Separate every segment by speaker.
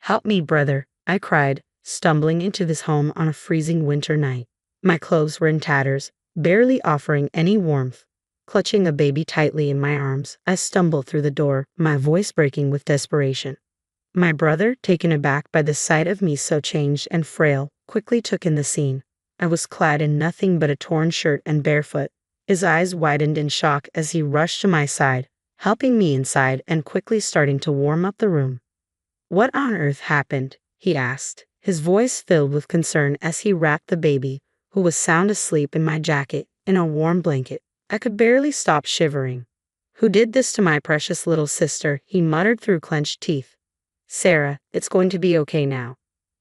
Speaker 1: "Help me, brother," I cried, stumbling into this home on a freezing winter night. My clothes were in tatters, barely offering any warmth. Clutching a baby tightly in my arms, I stumbled through the door, my voice breaking with desperation. My brother, taken aback by the sight of me so changed and frail, quickly took in the scene. I was clad in nothing but a torn shirt and barefoot. His eyes widened in shock as he rushed to my side, helping me inside and quickly starting to warm up the room. "What on earth happened?" he asked, his voice filled with concern as he wrapped the baby, who was sound asleep in my jacket, in a warm blanket. I could barely stop shivering. "Who did this to my precious little sister?" he muttered through clenched teeth. "Sarah, it's going to be okay now."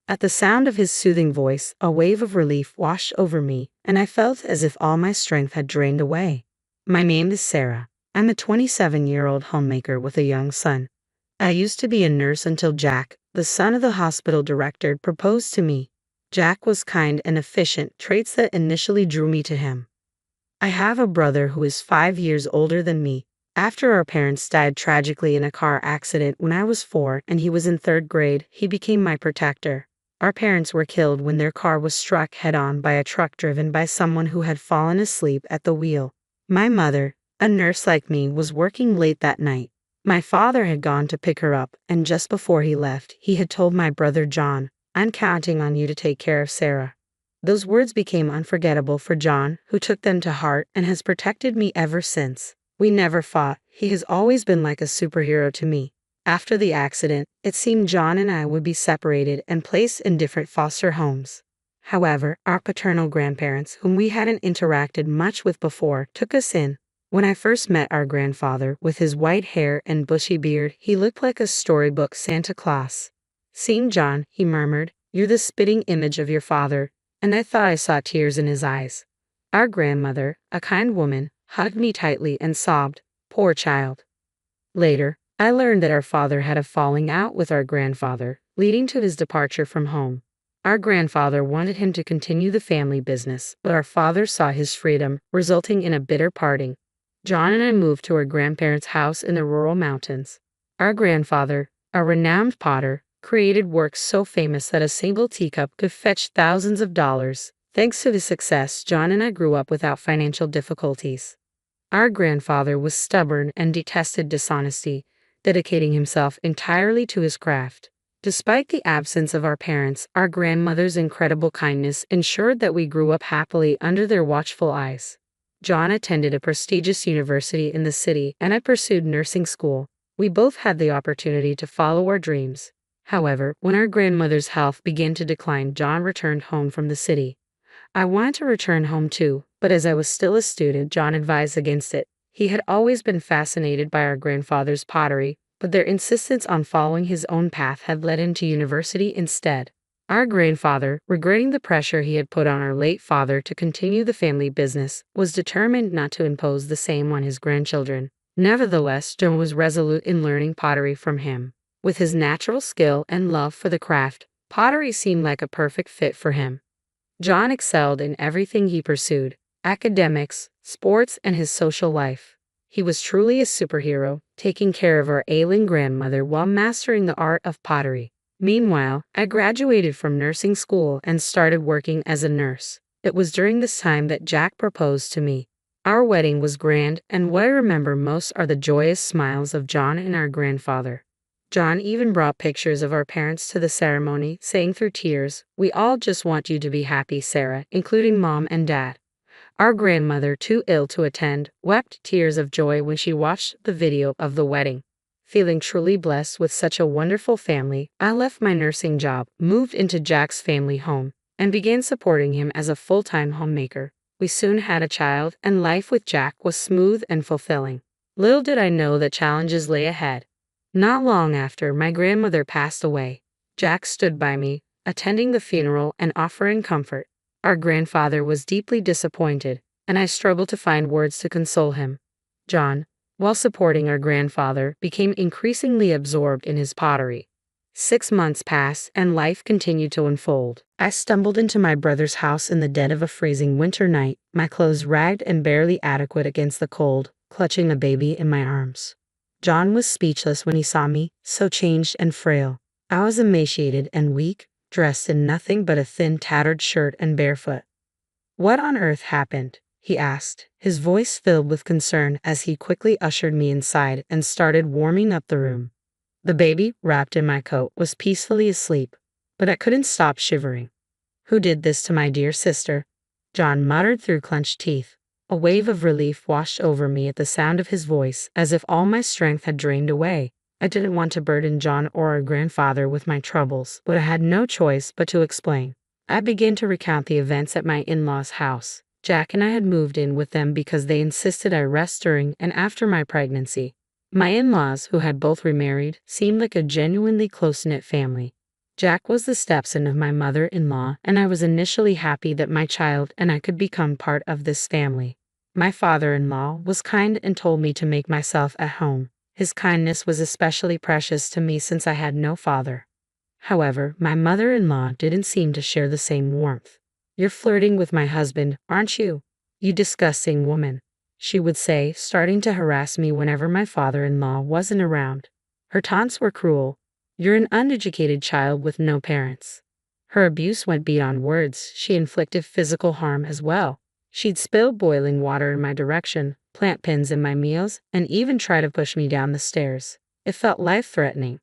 Speaker 1: At the sound of his soothing voice, a wave of relief washed over me, and I felt as if all my strength had drained away. "My name is Sarah. I'm a 27-year-old homemaker with a young son. I used to be a nurse until Jack, the son of the hospital director, proposed to me. Jack was kind and efficient, traits that initially drew me to him. I have a brother who is 5 years older than me. After our parents died tragically in a car accident when I was 4 and he was in 3rd grade, he became my protector. Our parents were killed when their car was struck head-on by a truck driven by someone who had fallen asleep at the wheel. My mother, a nurse like me, was working late that night. My father had gone to pick her up, and just before he left, he had told my brother John, "I'm counting on you to take care of Sarah." Those words became unforgettable for John, who took them to heart and has protected me ever since. We never fought. He has always been like a superhero to me. After the accident, it seemed John and I would be separated and placed in different foster homes. However, our paternal grandparents, whom we hadn't interacted much with before, took us in. When I first met our grandfather, with his white hair and bushy beard, he looked like a storybook Santa Claus. "Seeing John," he murmured, "you're the spitting image of your father," and I thought I saw tears in his eyes. Our grandmother, a kind woman, hugged me tightly and sobbed, "Poor child." Later, I learned that our father had a falling out with our grandfather, leading to his departure from home. Our grandfather wanted him to continue the family business, but our father saw his freedom, resulting in a bitter parting. John and I moved to our grandparents' house in the rural mountains. Our grandfather, a renowned potter, created works so famous that a single teacup could fetch thousands of dollars. Thanks to his success, John and I grew up without financial difficulties. Our grandfather was stubborn and detested dishonesty, dedicating himself entirely to his craft. Despite the absence of our parents, our grandmother's incredible kindness ensured that we grew up happily under their watchful eyes. John attended a prestigious university in the city, and I pursued nursing school. We both had the opportunity to follow our dreams. However, when our grandmother's health began to decline, John returned home from the city. I wanted to return home too, but as I was still a student, John advised against it. He had always been fascinated by our grandfather's pottery, but their insistence on following his own path had led him to university instead. Our grandfather, regretting the pressure he had put on our late father to continue the family business, was determined not to impose the same on his grandchildren. Nevertheless, John was resolute in learning pottery from him. With his natural skill and love for the craft, pottery seemed like a perfect fit for him. John excelled in everything he pursued: academics, sports, and his social life. He was truly a superhero, taking care of our ailing grandmother while mastering the art of pottery. Meanwhile, I graduated from nursing school and started working as a nurse. It was during this time that Jack proposed to me. Our wedding was grand, and what I remember most are the joyous smiles of John and our grandfather. John even brought pictures of our parents to the ceremony, saying through tears, "We all just want you to be happy, Sarah," including Mom and Dad. Our grandmother, too ill to attend, wept tears of joy when she watched the video of the wedding. Feeling truly blessed with such a wonderful family, I left my nursing job, moved into Jack's family home, and began supporting him as a full-time homemaker. We soon had a child, and life with Jack was smooth and fulfilling. Little did I know that challenges lay ahead. Not long after my grandmother passed away, Jack stood by me, attending the funeral and offering comfort. Our grandfather was deeply disappointed, and I struggled to find words to console him. John, while supporting our grandfather, became increasingly absorbed in his pottery. 6 months passed, and life continued to unfold. I stumbled into my brother's house in the dead of a freezing winter night, my clothes ragged and barely adequate against the cold, clutching a baby in my arms. John was speechless when he saw me, so changed and frail. I was emaciated and weak, dressed in nothing but a thin, tattered shirt and barefoot. "What on earth happened?" he asked, his voice filled with concern as he quickly ushered me inside and started warming up the room. The baby, wrapped in my coat, was peacefully asleep, but I couldn't stop shivering. "Who did this to my dear sister?" John muttered through clenched teeth. A wave of relief washed over me at the sound of his voice, as if all my strength had drained away. I didn't want to burden John or our grandfather with my troubles, but I had no choice but to explain. I began to recount the events at my in-laws' house. Jack and I had moved in with them because they insisted I rest during and after my pregnancy. My in-laws, who had both remarried, seemed like a genuinely close-knit family. Jack was the stepson of my mother-in-law, and I was initially happy that my child and I could become part of this family. My father-in-law was kind and told me to make myself at home. His kindness was especially precious to me since I had no father. However, my mother-in-law didn't seem to share the same warmth. "You're flirting with my husband, aren't you? You disgusting woman," she would say, starting to harass me whenever my father-in-law wasn't around. Her taunts were cruel. "You're an uneducated child with no parents." Her abuse went beyond words. She inflicted physical harm as well. She'd spill boiling water in my direction, plant pins in my meals, and even try to push me down the stairs. It felt life-threatening.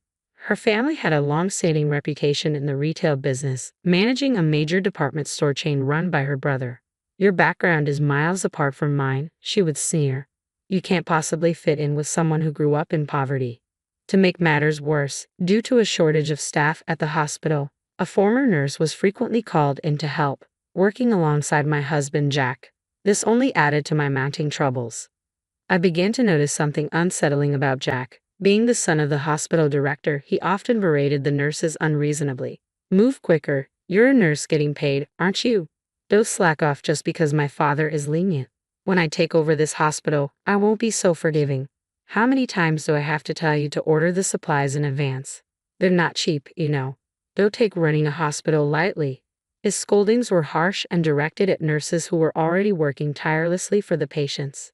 Speaker 1: Her family had a long-standing reputation in the retail business, managing a major department store chain run by her brother. "Your background is miles apart from mine," she would sneer. "You can't possibly fit in with someone who grew up in poverty." To make matters worse, due to a shortage of staff at the hospital, a former nurse was frequently called in to help, working alongside my husband Jack. This only added to my mounting troubles. I began to notice something unsettling about Jack. Being the son of the hospital director, he often berated the nurses unreasonably. "Move quicker, you're a nurse getting paid, aren't you? Don't slack off just because my father is lenient. When I take over this hospital, I won't be so forgiving. How many times do I have to tell you to order the supplies in advance? They're not cheap, you know. Don't take running a hospital lightly." His scoldings were harsh and directed at nurses who were already working tirelessly for the patients.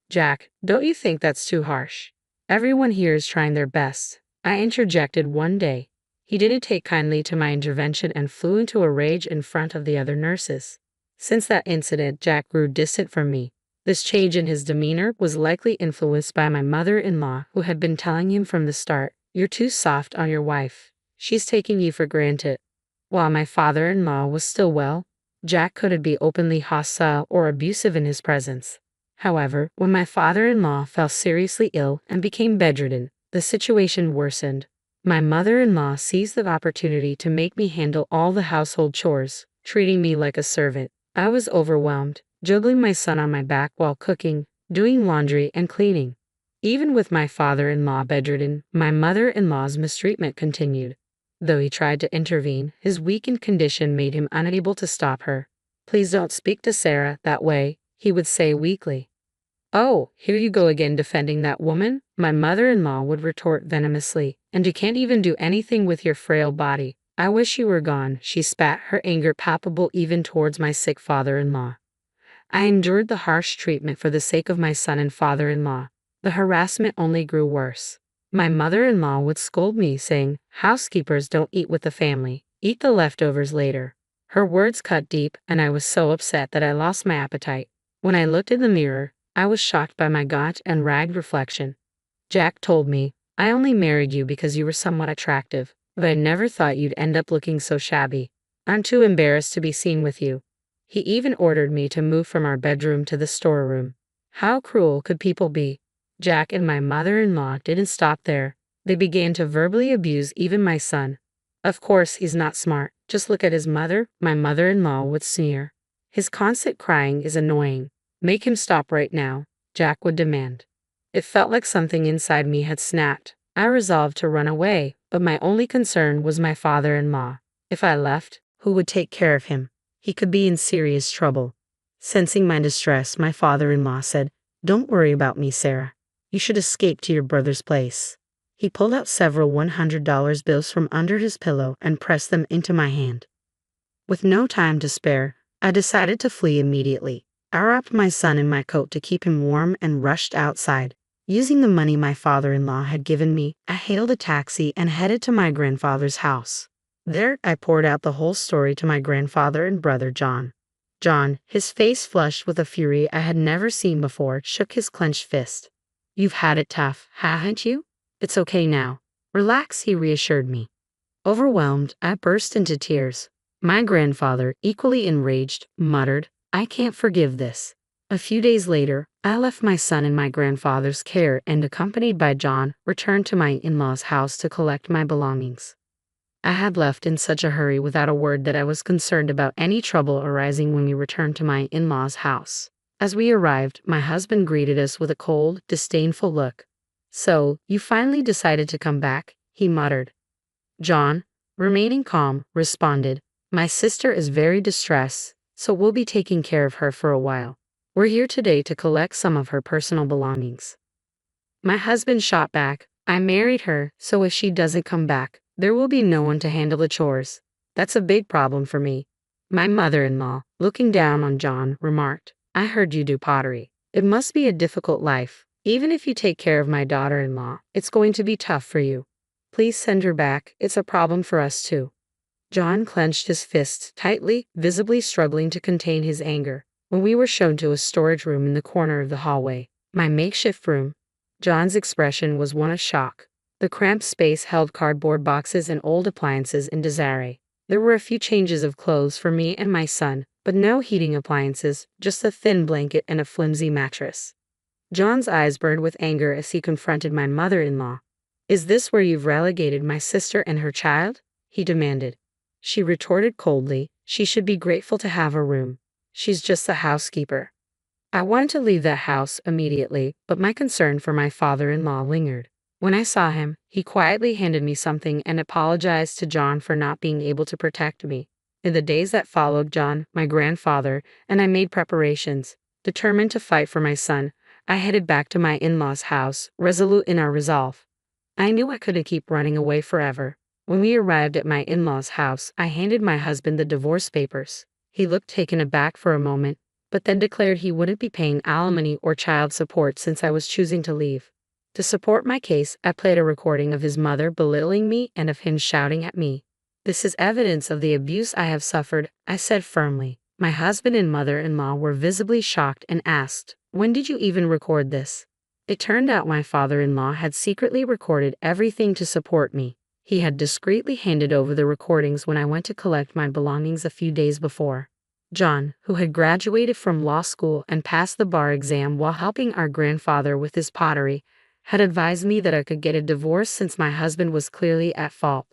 Speaker 1: "Jack, don't you think that's too harsh? Everyone here is trying their best," I interjected one day. He didn't take kindly to my intervention and flew into a rage in front of the other nurses. Since that incident, Jack grew distant from me. This change in his demeanor was likely influenced by my mother-in-law, who had been telling him from the start, "You're too soft on your wife. She's taking you for granted." While my father-in-law was still well, Jack couldn't be openly hostile or abusive in his presence. However, when my father-in-law fell seriously ill and became bedridden, the situation worsened. My mother-in-law seized the opportunity to make me handle all the household chores, treating me like a servant. I was overwhelmed, juggling my son on my back while cooking, doing laundry, and cleaning. Even with my father-in-law bedridden, my mother-in-law's mistreatment continued. Though he tried to intervene, his weakened condition made him unable to stop her. "Please don't speak to Sarah that way," he would say weakly. "Oh, here you go again defending that woman," my mother-in-law would retort venomously. "And you can't even do anything with your frail body. I wish you were gone," she spat, her anger palpable even towards my sick father-in-law. I endured the harsh treatment for the sake of my son and father-in-law. The harassment only grew worse. My mother-in-law would scold me, saying, "Housekeepers don't eat with the family. Eat the leftovers later." Her words cut deep, and I was so upset that I lost my appetite. When I looked in the mirror, I was shocked by my gaunt and ragged reflection. Jack told me, "I only married you because you were somewhat attractive, but I never thought you'd end up looking so shabby. I'm too embarrassed to be seen with you." He even ordered me to move from our bedroom to the storeroom. How cruel could people be? Jack and my mother-in-law didn't stop there. They began to verbally abuse even my son. "Of course he's not smart. Just look at his mother," my mother-in-law would sneer. "His constant crying is annoying. Make him stop right now," Jack would demand. It felt like something inside me had snapped. I resolved to run away, but my only concern was my father-in-law. If I left, who would take care of him? He could be in serious trouble. Sensing my distress, my father-in-law said, "Don't worry about me, Sarah. You should escape to your brother's place." He pulled out several $100 bills from under his pillow and pressed them into my hand. With no time to spare, I decided to flee immediately. I wrapped my son in my coat to keep him warm and rushed outside. Using the money my father-in-law had given me, I hailed a taxi and headed to my grandfather's house. There, I poured out the whole story to my grandfather and brother John. John, his face flushed with a fury I had never seen before, shook his clenched fist. "You've had it tough, haven't you? It's okay now. Relax," he reassured me. Overwhelmed, I burst into tears. My grandfather, equally enraged, muttered, "I can't forgive this." A few days later, I left my son in my grandfather's care and, accompanied by John, returned to my in-laws' house to collect my belongings. I had left in such a hurry without a word that I was concerned about any trouble arising when we returned to my in-laws' house. As we arrived, my husband greeted us with a cold, disdainful look. "So, you finally decided to come back?" he muttered. John, remaining calm, responded, "My sister is very distressed, so we'll be taking care of her for a while. We're here today to collect some of her personal belongings." My husband shot back, "I married her, so if she doesn't come back, there will be no one to handle the chores. That's a big problem for me." My mother-in-law, looking down on John, remarked, "I heard you do pottery. It must be a difficult life. Even if you take care of my daughter-in-law, it's going to be tough for you. Please send her back, it's a problem for us too." John clenched his fists tightly, visibly struggling to contain his anger. When we were shown to a storage room in the corner of the hallway, my makeshift room, John's expression was one of shock. The cramped space held cardboard boxes and old appliances in disarray. There were a few changes of clothes for me and my son, but no heating appliances, just a thin blanket and a flimsy mattress. John's eyes burned with anger as he confronted my mother-in-law. "Is this where you've relegated my sister and her child?" he demanded. She retorted coldly, "She should be grateful to have a room. She's just a housekeeper." I wanted to leave that house immediately, but my concern for my father-in-law lingered. When I saw him, he quietly handed me something and apologized to John for not being able to protect me. In the days that followed, John, my grandfather, and I made preparations. Determined to fight for my son, I headed back to my in-laws' house, resolute in our resolve. I knew I couldn't keep running away forever. When we arrived at my in-laws' house, I handed my husband the divorce papers. He looked taken aback for a moment, but then declared he wouldn't be paying alimony or child support since I was choosing to leave. To support my case, I played a recording of his mother belittling me and of him shouting at me. "This is evidence of the abuse I have suffered," I said firmly. My husband and mother-in-law were visibly shocked and asked, "When did you even record this?" It turned out my father-in-law had secretly recorded everything to support me. He had discreetly handed over the recordings when I went to collect my belongings a few days before. John, who had graduated from law school and passed the bar exam while helping our grandfather with his pottery, had advised me that I could get a divorce since my husband was clearly at fault.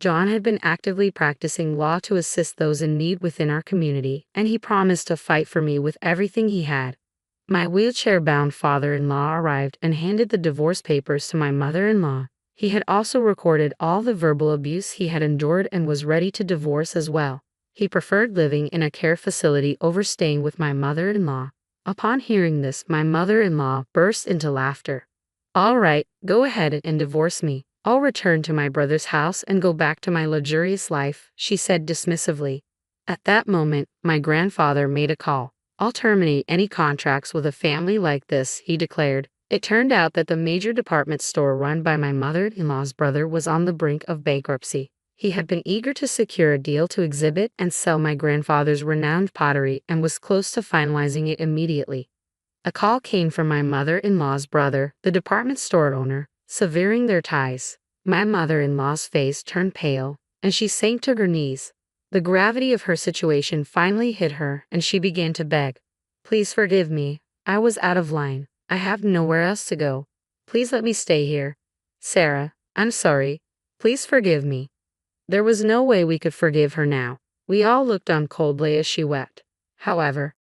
Speaker 1: John had been actively practicing law to assist those in need within our community, and he promised to fight for me with everything he had. My wheelchair-bound father-in-law arrived and handed the divorce papers to my mother-in-law. He had also recorded all the verbal abuse he had endured and was ready to divorce as well. He preferred living in a care facility over staying with my mother-in-law. Upon hearing this, my mother-in-law burst into laughter. "All right, go ahead and divorce me. I'll return to my brother's house and go back to my luxurious life," she said dismissively. At that moment, my grandfather made a call. "I'll terminate any contracts with a family like this," he declared. It turned out that the major department store run by my mother-in-law's brother was on the brink of bankruptcy. He had been eager to secure a deal to exhibit and sell my grandfather's renowned pottery and was close to finalizing it immediately. A call came from my mother-in-law's brother, the department store owner, severing their ties. My mother-in-law's face turned pale, and she sank to her knees. The gravity of her situation finally hit her, and she began to beg. "Please forgive me. I was out of line. I have nowhere else to go. Please let me stay here. Sarah, I'm sorry. Please forgive me." There was no way we could forgive her now. We all looked on coldly as she wept. However,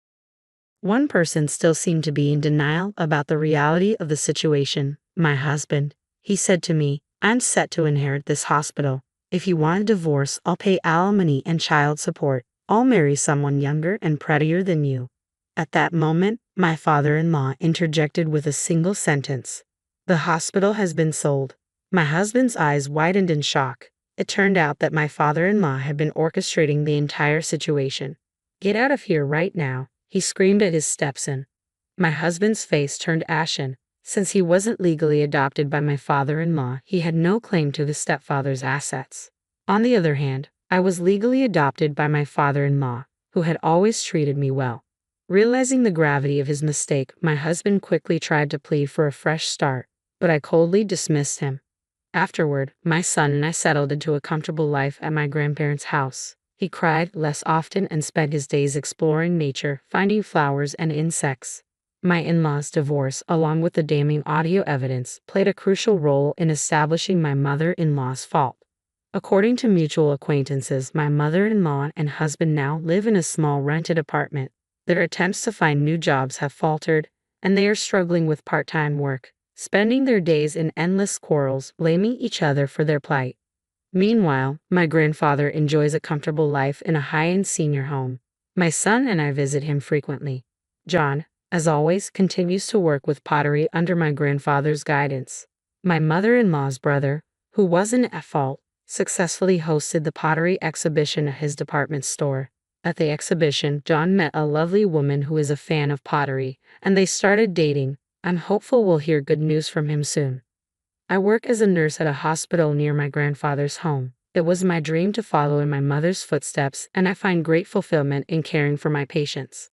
Speaker 1: one person still seemed to be in denial about the reality of the situation. My husband. He said to me, "I'm set to inherit this hospital. If you want a divorce, I'll pay alimony and child support. I'll marry someone younger and prettier than you." At that moment, my father-in-law interjected with a single sentence. "The hospital has been sold." My husband's eyes widened in shock. It turned out that my father-in-law had been orchestrating the entire situation. "Get out of here right now," he screamed at his stepson. My husband's face turned ashen. Since he wasn't legally adopted by my father-in-law, he had no claim to the stepfather's assets. On the other hand, I was legally adopted by my father-in-law, who had always treated me well. Realizing the gravity of his mistake, my husband quickly tried to plead for a fresh start, but I coldly dismissed him. Afterward, my son and I settled into a comfortable life at my grandparents' house. He cried less often and spent his days exploring nature, finding flowers and insects. My in-laws' divorce, along with the damning audio evidence, played a crucial role in establishing my mother-in-law's fault. According to mutual acquaintances, my mother-in-law and husband now live in a small rented apartment. Their attempts to find new jobs have faltered, and they are struggling with part-time work, spending their days in endless quarrels, blaming each other for their plight. Meanwhile, my grandfather enjoys a comfortable life in a high-end senior home. My son and I visit him frequently. John, as always, continues to work with pottery under my grandfather's guidance. My mother-in-law's brother, who wasn't at fault, successfully hosted the pottery exhibition at his department store. At the exhibition, John met a lovely woman who is a fan of pottery, and they started dating. I'm hopeful we'll hear good news from him soon. I work as a nurse at a hospital near my grandfather's home. It was my dream to follow in my mother's footsteps, and I find great fulfillment in caring for my patients.